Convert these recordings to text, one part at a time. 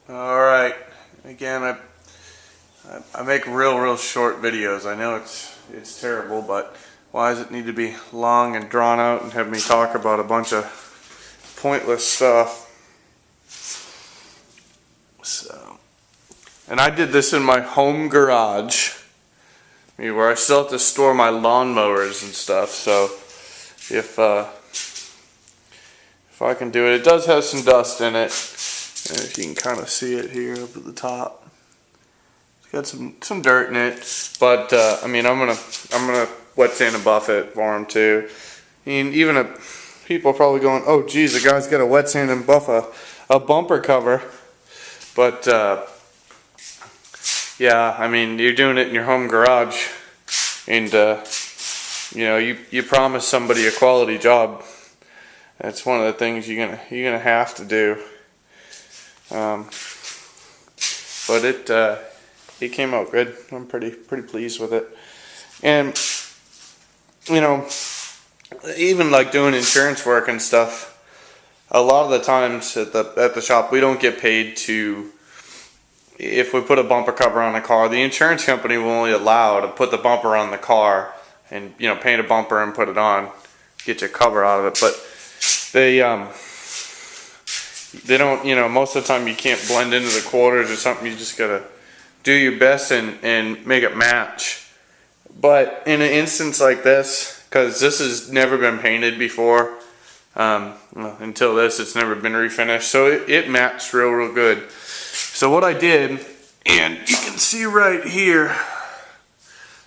Alright, again, I make real short videos. I know it's terrible, but why does it need to be long and drawn out and have me talk about a bunch of pointless stuff? So, and I did this in my home garage, where I still have to store my lawnmowers and stuff. So if I can do it, it does have some dust in it. And if you can kind of see it here up at the top, it's got some dirt in it. But I mean, I'm gonna wet sand and buff it for them too. And even people are probably going, "Oh, geez, the guy's got to wet sand and buff a bumper cover." But yeah, I mean, you're doing it in your home garage, and you know, you promise somebody a quality job. That's one of the things you're gonna have to do. But it came out good. I'm pretty pleased with it. And you know, even like doing insurance work and stuff, a lot of the times at the shop we don't get paid to, if we put a bumper cover on a car, the insurance company will only allow to put the bumper on the car and, you know, paint a bumper and put it on, get your cover out of it. But they don't, you know, most of the time you can't blend into the quarters or something. You just gotta do your best and make it match. But in an instance like this, because this has never been painted before, well, until this, it's never been refinished, so it matched real good. So what I did, and you can see right here,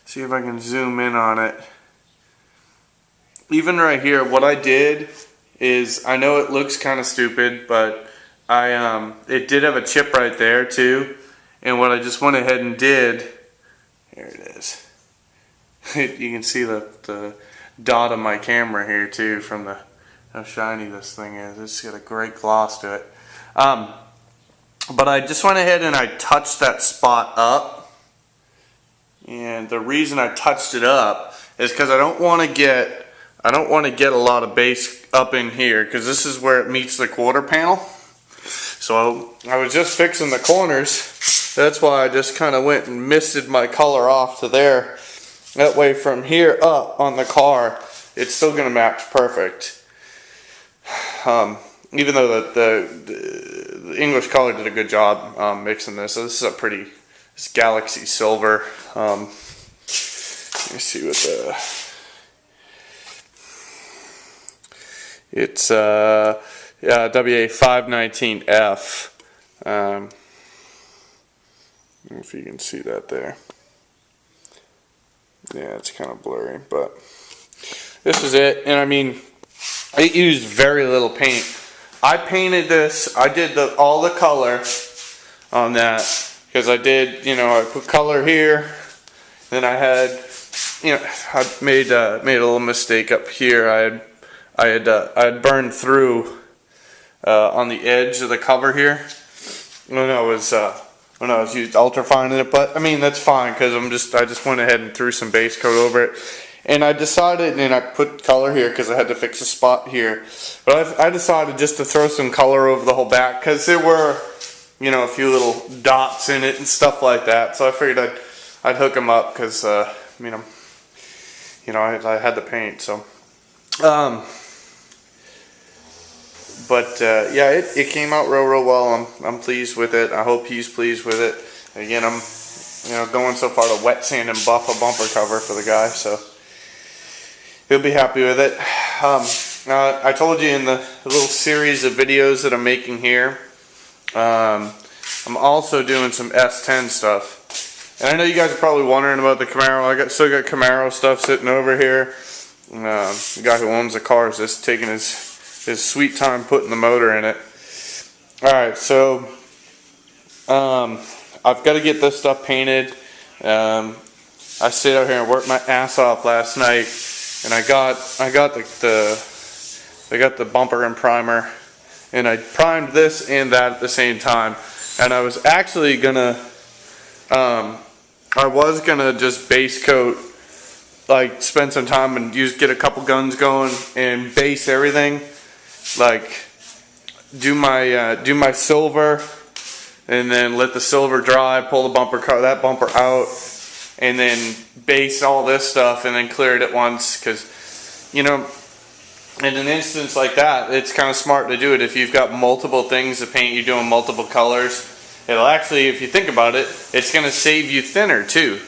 see if I can zoom in on it. Even right here, what I did is, I know it looks kind of stupid, but it did have a chip right there too. And what I just went ahead and did, here it is. You can see the dot of my camera here too, from how shiny this thing is. It's got a great gloss to it. But I just went ahead and I touched that spot up. And the reason I touched it up is because I don't want to get a lot of base up in here, because this is where it meets the quarter panel. So I was just fixing the corners. That's why I just kind of went and misted my color off to there. That way from here up on the car, it's still going to match perfect. Even though the English color did a good job mixing this. So this is it's Galaxy Silver. Let me see what it's WA519F. I don't know if you can see that there. Yeah, it's kind of blurry, but this is it. And I mean, it used very little paint. I painted this. I did all the color on that, because I did, you know, I put color here. Then I had, you know, I made a little mistake up here. I had burned through on the edge of the cover here when I was used ultrafining it. But I mean, that's fine, because I just went ahead and threw some base coat over it. And I decided, and I put color here because I had to fix a spot here. But I decided just to throw some color over the whole back, because there were, you know, a few little dots in it and stuff like that. So I figured I'd hook them up, because you know, I had the paint. So, but yeah, it came out real well. I'm pleased with it. I hope he's pleased with it. Again, I'm, you know, going so far to wet sand and buff a bumper cover for the guy, so he'll be happy with it. I told you in the little series of videos that I'm making here, I'm also doing some S10 stuff. And I know you guys are probably wondering about the Camaro. I still got Camaro stuff sitting over here. The guy who owns the car is just taking his sweet time putting the motor in it. Alright, so I've got to get this stuff painted. I stayed out here and worked my ass off last night, and I got the bumper and primer, and I primed this and that at the same time. And I was actually gonna just base coat, like spend some time and get a couple guns going and base everything, like do my silver and then let the silver dry, pull the that bumper out, and then base all this stuff and then clear it at once. Because, you know, in an instance like that, it's kind of smart to do it if you've got multiple things to paint, you're doing multiple colors. It'll actually, if you think about it, it's going to save you thinner too.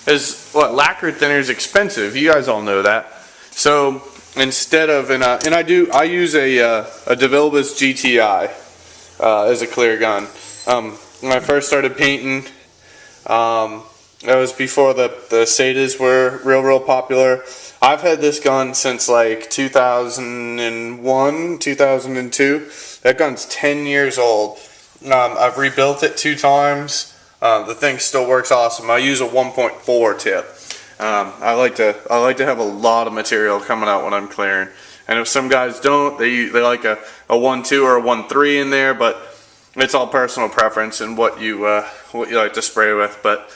Because lacquer thinner is expensive. You guys all know that. So instead of, I use a DeVilbiss GTI as a clear gun. When I first started painting, that was before the Setas were real popular. I've had this gun since like 2001, 2002. That gun's 10 years old. I've rebuilt it 2 times. The thing still works awesome. I use a 1.4 tip. I like to have a lot of material coming out when I'm clearing. And if some guys don't, they like a 1.2 or a 1.3 in there. But it's all personal preference and what you like to spray with. But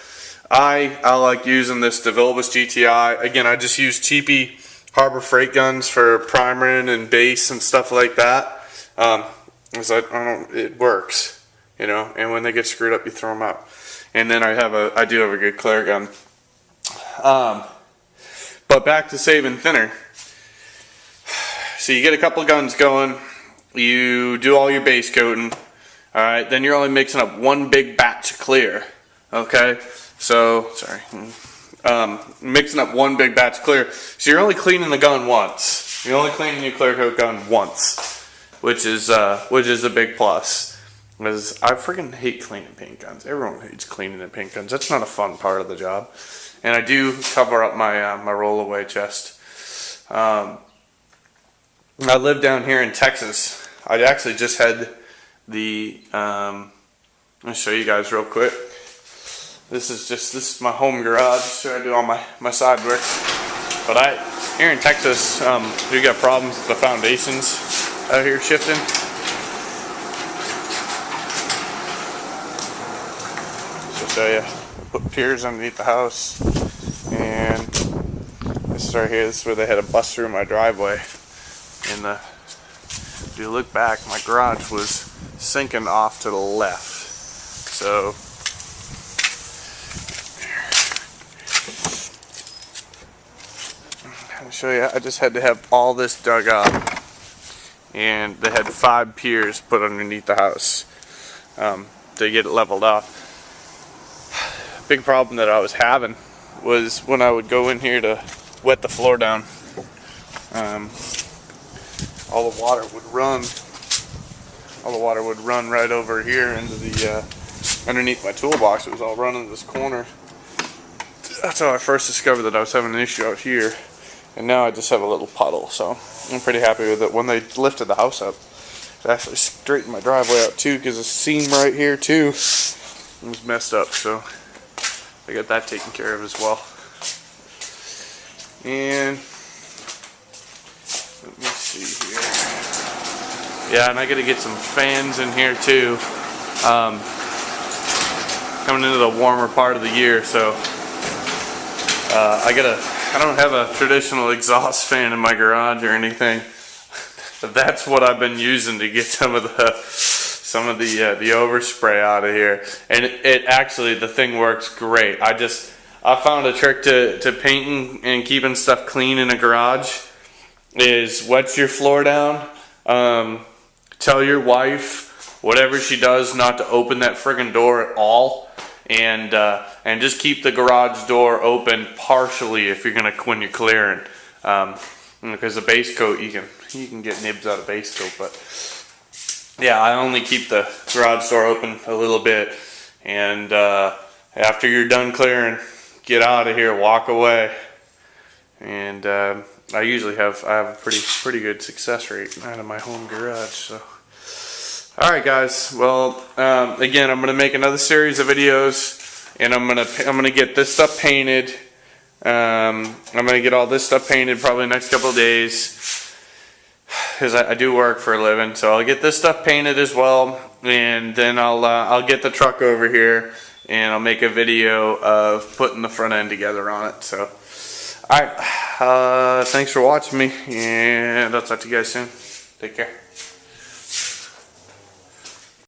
I like using this DeVilbiss GTI. Again, I just use cheapy Harbor Freight guns for primering and base and stuff like that. It works, you know. And when they get screwed up, you throw them out. And then I do have a good clear gun. But back to saving thinner. So you get a couple guns going. You do all your base coating. All right. Then you're only mixing up one big batch of clear. Okay. So, sorry, mixing up one big batch of clear. So you're only cleaning the gun once. You're only cleaning your clear coat gun once, which is a big plus. Because I freaking hate cleaning paint guns. Everyone hates cleaning the paint guns. That's not a fun part of the job. And I do cover up my my rollaway chest. I live down here in Texas. I actually just had the. I'll show you guys real quick. This is my home garage, so I do all my side work. But here in Texas, we got problems with the foundations out here shifting. So I'll show you. I put piers underneath the house, and this is right here. This is where they had to bust through my driveway. And if you look back, my garage was sinking off to the left. So. I'll show you. I just had to have all this dug up, and they had 5 piers put underneath the house to get it leveled off. Big problem that I was having was when I would go in here to wet the floor down, all the water would run. All the water would run right over here into the underneath my toolbox. It was all running to this corner. That's how I first discovered that I was having an issue out here. And now I just have a little puddle, so I'm pretty happy with it. When they lifted the house up, it actually straightened my driveway out too, because the seam right here too was messed up, so I got that taken care of as well. And let me see here. Yeah, and I gotta get some fans in here too. Coming into the warmer part of the year, so I don't have a traditional exhaust fan in my garage or anything, but that's what I've been using to get some of the overspray out of here. And it actually, the thing works great. I found a trick to painting and keeping stuff clean in a garage is wet your floor down. Tell your wife, whatever she does, not to open that friggin' door at all. And just keep the garage door open partially when you're clearing, because the base coat you can get nibs out of base coat, but yeah, I only keep the garage door open a little bit, and after you're done clearing, get out of here, walk away, and I have a pretty good success rate out of my home garage. So. Alright guys, well, again, I'm going to make another series of videos, and I'm gonna get this stuff painted. I'm going to get all this stuff painted probably the next couple of days, because I do work for a living, so I'll get this stuff painted as well, and then I'll get the truck over here, and I'll make a video of putting the front end together on it. So, alright, thanks for watching me, and I'll talk to you guys soon. Take care.